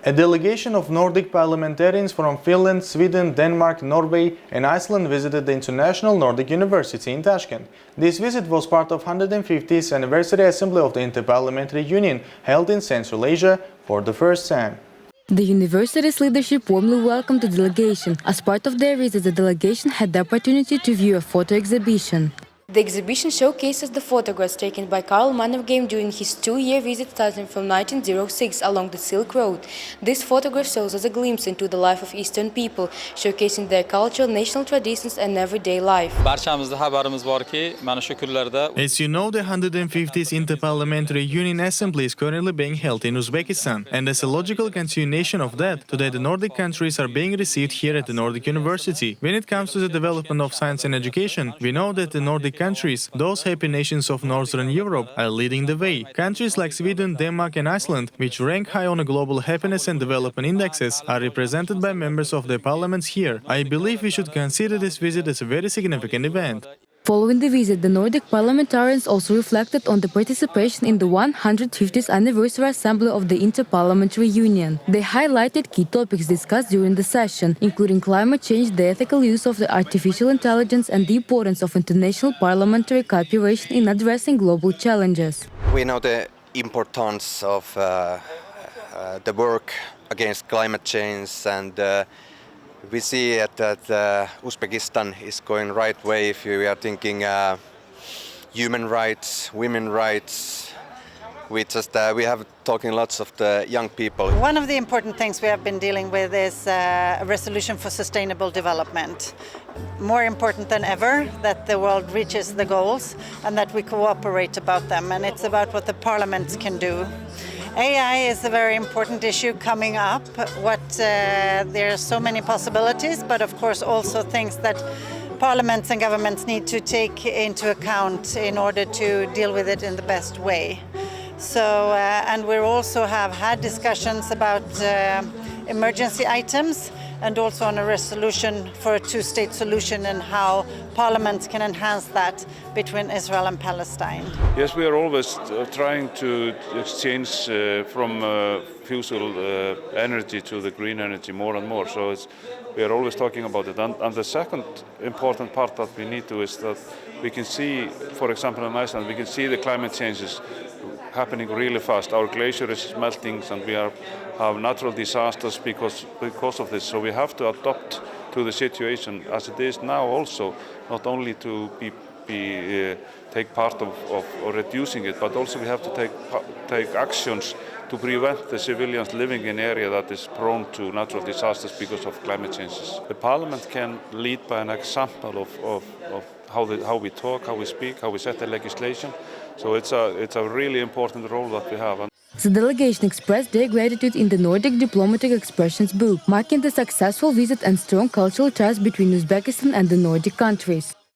A delegation of Nordic parliamentarians from Finland, Sweden, Denmark, Norway and Iceland visited the International Nordic University in Tashkent. This visit was part of 150th anniversary assembly of the Inter-Parliamentary Union held in Central Asia for the first time. The university's leadership warmly welcomed the delegation. As part of their visit, the delegation had the opportunity to view a photo exhibition. The exhibition showcases the photographs taken by Karl Mannerheim during his two-year visit starting from 1906 along the Silk Road. This photograph shows us a glimpse into the life of Eastern people, showcasing their cultural, national traditions and everyday life. As you know, the 150th Inter-Parliamentary Union Assembly is currently being held in Uzbekistan, and as a logical continuation of that, today the Nordic countries are being received here at the Nordic University. When it comes to the development of science and education, we know that the Nordic countries, those happy nations of Northern Europe, are leading the way. Countries like Sweden, Denmark and Iceland, which rank high on the global happiness and development indexes, are represented by members of their parliaments here. I believe we should consider this visit as a very significant event. Following the visit, the Nordic parliamentarians also reflected on the participation in the 150th anniversary assembly of the Inter-Parliamentary Union. They highlighted key topics discussed during the session, including climate change, the ethical use of the artificial intelligence and the importance of international parliamentary cooperation in addressing global challenges. We know the importance of the work against climate change, and we see that Uzbekistan is going the right way if we are thinking human rights, women's rights. We have talking lots of the young people. One of the important things we have been dealing with is a resolution for sustainable development. More important than ever that the world reaches the goals and that we cooperate about them, and it's about what the parliaments can do. AI is a very important issue coming up. There are so many possibilities, but of course also things that parliaments and governments need to take into account in order to deal with it in the best way. So, and we also have had discussions about emergency items and also on a resolution for a two-state solution and how parliaments can enhance that between Israel and Palestine. Yes, we are always trying to exchange from fossil energy to the green energy more and more. So we are always talking about it. And the second important part that we need to is that we can see, for example, in Iceland, we can see the climate changes happening really fast. Our glacier is melting and we have natural disasters because of this. So we have to adapt to the situation as it is now also, not only to take part of reducing it, but also we have to take actions to prevent the civilians living in an area that is prone to natural disasters because of climate changes. The Parliament can lead by an example of how we talk, how we speak, how we set the legislation. So it's a really important role that we have. The delegation expressed their gratitude in the Nordic Diplomatic Expressions book, marking the successful visit and strong cultural ties between Uzbekistan and the Nordic countries.